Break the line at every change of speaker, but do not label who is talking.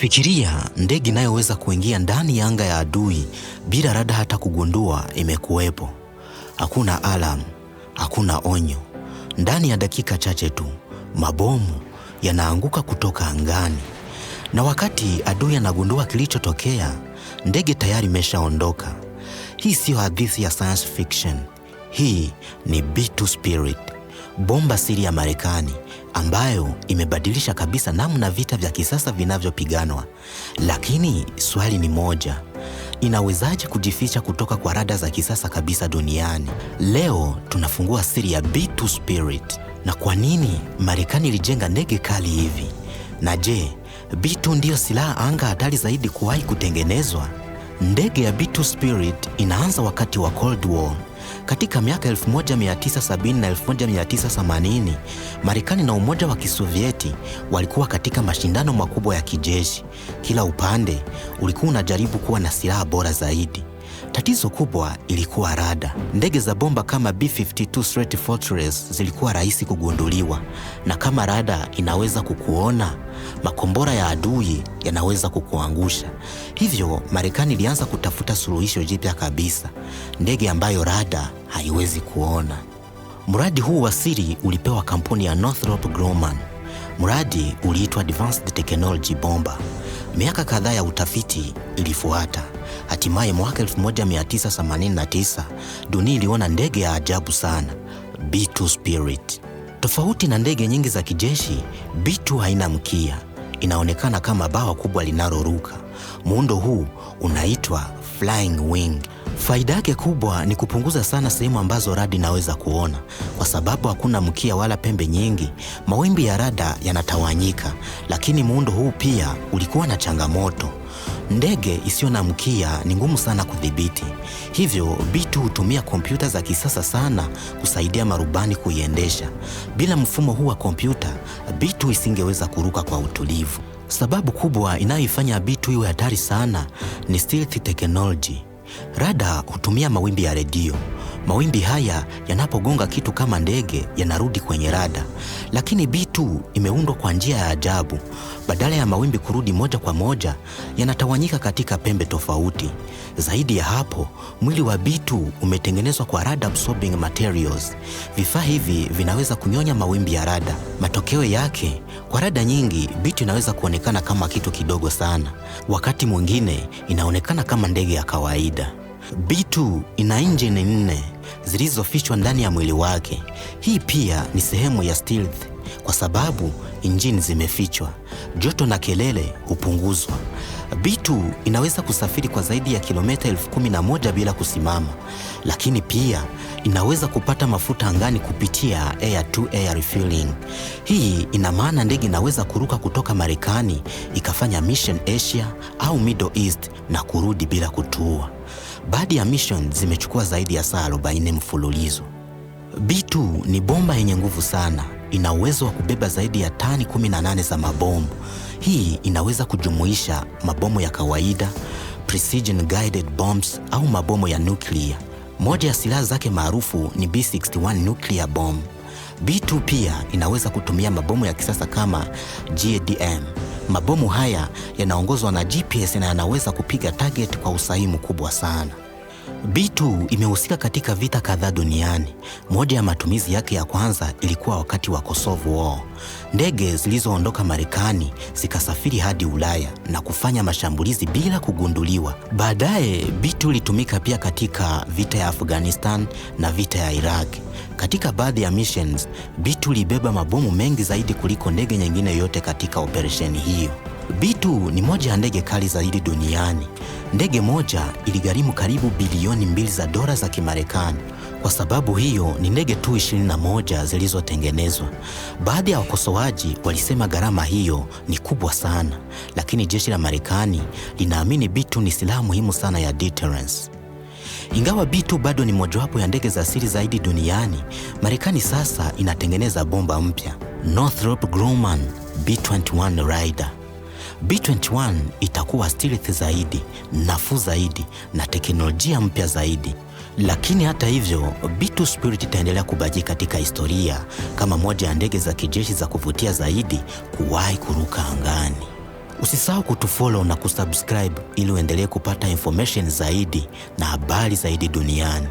Fikiria ndege inayoweza kuingia ndani ya anga ya adui bila rada hata kugundua imekuwepo. Hakuna alarm, hakuna onyo. Ndani ya dakika chache tu, mabomu yanaanguka kutoka angani. Na wakati adui anagundua kilichotokea, ndege tayari imeshaondoka. Hii sio hadithi ya science fiction. Hii ni B2 Spirit, bomba siri ya Marekani ambayo imebadilisha kabisa namna vita vya kisasa vinavyopiganwa. Lakini swali ni moja, inawezaje kujificha kutoka kwa rada za kisasa kabisa duniani? Leo tunafungua siri ya B2 Spirit na kwa nini Marekani ilijenga ndege kali hivi. Na je, B2 ndiyo silaha anga hatari zaidi kuwahi kutengenezwa? Ndege ya B2 Spirit inaanza wakati wa Cold War. Katika miaka 1970 na 1980, Marekani na Umoja wa Kisovieti walikuwa katika mashindano makubwa ya kijeshi. Kila upande ulikuwa unajaribu kuwa na silaha bora zaidi. Tatizo kubwa ilikuwa rada. Ndege za bomba kama B-52 Strike Fortress zilikuwa rahisi kugunduliwa, na kama rada inaweza kukuona, makombora ya adui yanaweza kukuangusha. Hivyo Marekani ilianza kutafuta suluhisho jipya kabisa, ndege ambayo rada haiwezi kuona. Mradi huu wa siri ulipewa kampuni ya Northrop Grumman. Mradi uliitwa Advanced Technology Bomber. Miaka kadhaa ya utafiti ilifuata. Hatimaye mwaka 1989 dunia iliona ndege ya ajabu sana, B2 Spirit. Tofauti na ndege nyingi za kijeshi, B2 haina mkia. Inaonekana kama bawa kubwa linaloruka. Muundo huu unaitwa flying wing. Faida yake kubwa ni kupunguza sana sehemu ambazo rada inaweza kuona. Kwa sababu hakuna mkia wala pembe nyingi, mawimbi ya rada yanatawanyika. Lakini muundo huu pia ulikuwa na changamoto. Ndege isiyo na mkia ni ngumu sana kudhibiti. Hivyo B2 hutumia kompyuta za kisasa sana kusaidia marubani kuiendesha. Bila mfumo huu wa kompyuta, B2 isingeweza kuruka kwa utulivu. Sababu kubwa inayoifanya B2 iwe hatari sana ni stealth technology. Rada hutumia mawimbi ya redio. Mawimbi haya yanapogonga kitu kama ndege yanarudi kwenye rada. Lakini B2 imeundwa kwa njia ya ajabu. Badala ya mawimbi kurudi moja kwa moja, yanatawanyika katika pembe tofauti. Zaidi ya hapo, mwili wa B2 umetengenezwa kwa rada absorbing materials. Vifaa hivi vinaweza kunyonya mawimbi ya rada. Matokeo yake, kwa rada nyingi, B2 inaweza kuonekana kama kitu kidogo sana. Wakati mwingine inaonekana kama ndege ya kawaida. B2 ina injini 4 zilizofichwa ndani ya mwili wake. Hii pia ni sehemu ya stealth. Kwa sababu injini zimefichwa, joto na kelele hupunguzwa. B2 inaweza kusafiri kwa zaidi ya kilomita 11,000 bila kusimama. Lakini pia inaweza kupata mafuta angani kupitia air to air refueling. Hii ina maana ndege inaweza kuruka kutoka Marekani ikafanya mission Asia au Middle East na kurudi bila kutua. Baadhi ya mission zimechukua zaidi ya saa 40 mfululizo. B2 ni bomba yenye nguvu sana. Ina uwezo wa kubeba zaidi ya tani 18 za mabomu. Hii inaweza kujumuisha mabomu ya kawaida, precision guided bombs au mabomu ya nuclear. Moja ya silaha zake maarufu ni B61 nuclear bomb. B2 pia inaweza kutumia mabomu ya kisasa kama GADM. Mabomu haya yanaongozwa na GPS na yanaweza kupiga target kwa usahihi mkubwa sana. B2 imehusika katika vita kadhaa duniani. Moja ya matumizi yake ya kwanza ilikuwa wakati wa Kosovo War. Ndege zilizoondoka Marekani zikasafiri hadi Ulaya na kufanya mashambulizi bila kugunduliwa. Baadaye B2 ilitumika pia katika vita ya Afghanistan na vita ya Iraq. Katika baadhi ya missions, B2 ilibeba mabomu mengi zaidi kuliko ndege nyingine yote katika operesheni hiyo. B2 ni moja ya ndege kali zaidi duniani. Ndege moja iligharimu karibu bilioni 2 za dola za Kimarekani. Kwa sababu hiyo ni ndege tu 21 zilizotengenezwa. Baadhi ya wakosoaji walisema gharama hiyo ni kubwa sana, lakini jeshi la Marekani linaamini B2 ni silaha muhimu sana ya deterrence. Ingawa B2 bado ni mojawapo ya ndege za siri zaidi duniani, Marekani sasa inatengeneza bomba mpya, Northrop Grumman B-21 Raider. B-21 itakuwa stealth zaidi, nafuu zaidi na teknolojia mpya zaidi. Lakini hata hivyo, B2 Spirit itaendelea kubaki katika historia kama moja ya ndege za kijeshi za kuvutia zaidi kuwahi kuruka angani. Usisahau kutufollow na kusubscribe ili uendelee kupata information zaidi na habari zaidi duniani.